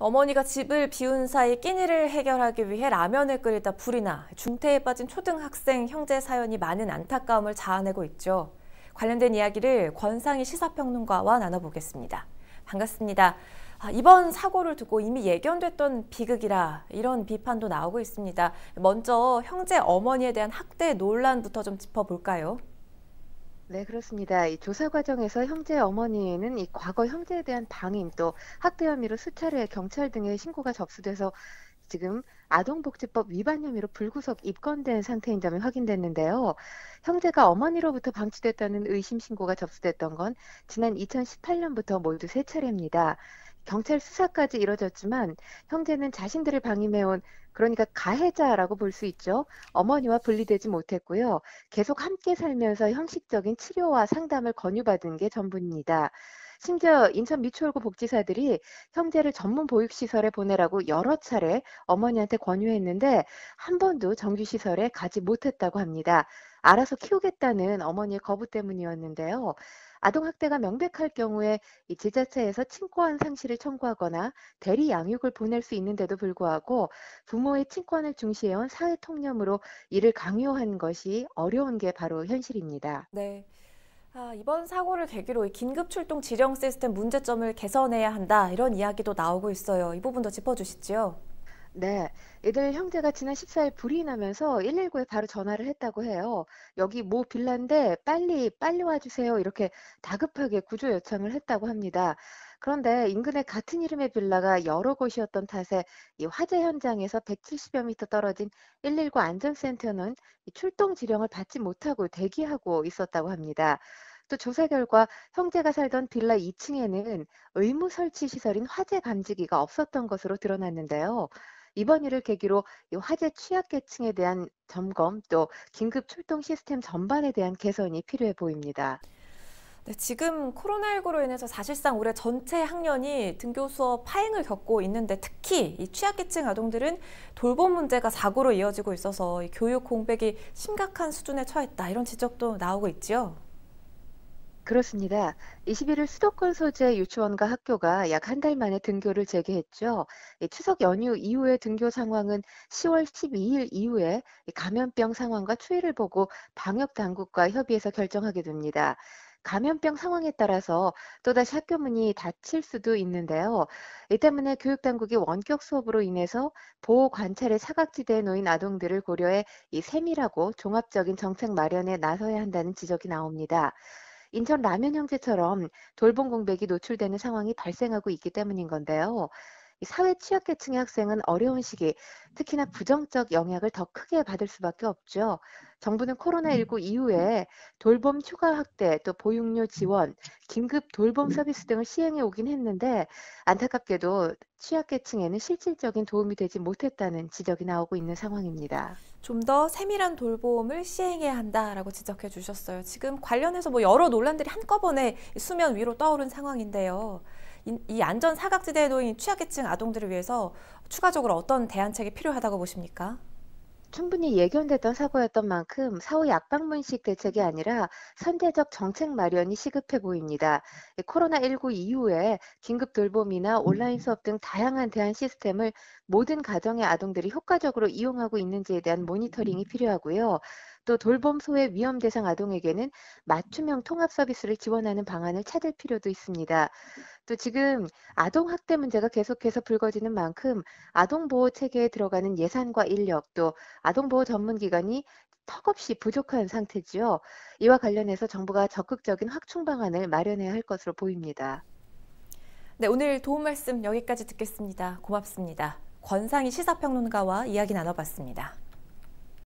어머니가 집을 비운 사이 끼니를 해결하기 위해 라면을 끓이다 불이 나 중태에 빠진 초등학생 형제 사연이 많은 안타까움을 자아내고 있죠. 관련된 이야기를 권상희 시사평론가와 나눠보겠습니다. 반갑습니다. 이번 사고를 두고 이미 예견됐던 비극이라 이런 비판도 나오고 있습니다. 먼저 형제 어머니에 대한 학대 논란부터 좀 짚어볼까요? 네, 그렇습니다. 이 조사 과정에서 형제 어머니에는 이 과거 형제에 대한 방임 또 학대 혐의로 수차례 경찰 등의 신고가 접수돼서 지금 아동복지법 위반 혐의로 불구속 입건된 상태인 점이 확인됐는데요. 형제가 어머니로부터 방치됐다는 의심 신고가 접수됐던 건 지난 2018년부터 모두 세 차례입니다. 경찰 수사까지 이뤄졌지만 형제는 자신들을 방임해온 그러니까 가해자라고 볼 수 있죠. 어머니와 분리되지 못했고요. 계속 함께 살면서 형식적인 치료와 상담을 권유받은 게 전부입니다. 심지어 인천 미추홀구 복지사들이 형제를 전문 보육시설에 보내라고 여러 차례 어머니한테 권유했는데 한 번도 정규시설에 가지 못했다고 합니다. 알아서 키우겠다는 어머니의 거부 때문이었는데요. 아동학대가 명백할 경우에 이 지자체에서 친권 상실을 청구하거나 대리 양육을 보낼 수 있는데도 불구하고 부모의 친권을 중시해온 사회통념으로 이를 강요한 것이 어려운 게 바로 현실입니다. 네. 이번 사고를 계기로 이 긴급 출동 지령 시스템 문제점을 개선해야 한다 이런 이야기도 나오고 있어요. 이 부분도 짚어주시죠. 네, 이들 형제가 지난 14일 불이 나면서 119에 바로 전화를 했다고 해요. 여기 모 빌라인데 빨리 와주세요. 이렇게 다급하게 구조 요청을 했다고 합니다. 그런데 인근에 같은 이름의 빌라가 여러 곳이었던 탓에 이 화재 현장에서 170여 미터 떨어진 119 안전센터는 이 출동 지령을 받지 못하고 대기하고 있었다고 합니다. 또 조사 결과 형제가 살던 빌라 2층에는 의무 설치 시설인 화재 감지기가 없었던 것으로 드러났는데요. 이번 일을 계기로 이 화재 취약계층에 대한 점검 또 긴급 출동 시스템 전반에 대한 개선이 필요해 보입니다. 네, 지금 코로나19로 인해서 사실상 올해 전체 학년이 등교 수업 파행을 겪고 있는데 특히 이 취약계층 아동들은 돌봄 문제가 사고로 이어지고 있어서 이 교육 공백이 심각한 수준에 처했다 이런 지적도 나오고 있지요. 그렇습니다. 21일 수도권 소재 유치원과 학교가 약 한 달 만에 등교를 재개했죠. 이 추석 연휴 이후의 등교 상황은 10월 12일 이후에 이 감염병 상황과 추이를 보고 방역 당국과 협의해서 결정하게 됩니다. 감염병 상황에 따라서 또다시 학교 문이 닫힐 수도 있는데요. 이 때문에 교육당국이 원격 수업으로 인해서 보호 관찰의 사각지대에 놓인 아동들을 고려해 이 세밀하고 종합적인 정책 마련에 나서야 한다는 지적이 나옵니다. 인천 라면 형제처럼 돌봄 공백이 노출되는 상황이 발생하고 있기 때문인 건데요. 이 사회 취약계층의 학생은 어려운 시기, 특히나 부정적 영향을 더 크게 받을 수밖에 없죠. 정부는 코로나19 이후에 돌봄 휴가 확대, 또 보육료 지원, 긴급 돌봄 서비스 등을 시행해 오긴 했는데 안타깝게도 취약계층에는 실질적인 도움이 되지 못했다는 지적이 나오고 있는 상황입니다. 좀 더 세밀한 돌봄을 시행해야 한다라고 지적해 주셨어요. 지금 관련해서 여러 논란들이 한꺼번에 수면 위로 떠오른 상황인데요. 이 안전 사각지대에 놓인 취약계층 아동들을 위해서 추가적으로 어떤 대안책이 필요하다고 보십니까? 충분히 예견됐던 사고였던 만큼 사후 약방문식 대책이 아니라 선제적 정책 마련이 시급해 보입니다. 코로나19 이후에 긴급 돌봄이나 온라인 수업 등 다양한 대안 시스템을 모든 가정의 아동들이 효과적으로 이용하고 있는지에 대한 모니터링이 필요하고요. 또 돌봄 소외 위험 대상 아동에게는 맞춤형 통합 서비스를 지원하는 방안을 찾을 필요도 있습니다. 또 지금 아동 학대 문제가 계속해서 불거지는 만큼 아동 보호 체계에 들어가는 예산과 인력 또 아동 보호 전문 기관이 턱없이 부족한 상태지요. 이와 관련해서 정부가 적극적인 확충 방안을 마련해야 할 것으로 보입니다. 네, 오늘 도움 말씀 여기까지 듣겠습니다. 고맙습니다. 권상희 시사평론가와 이야기 나눠봤습니다.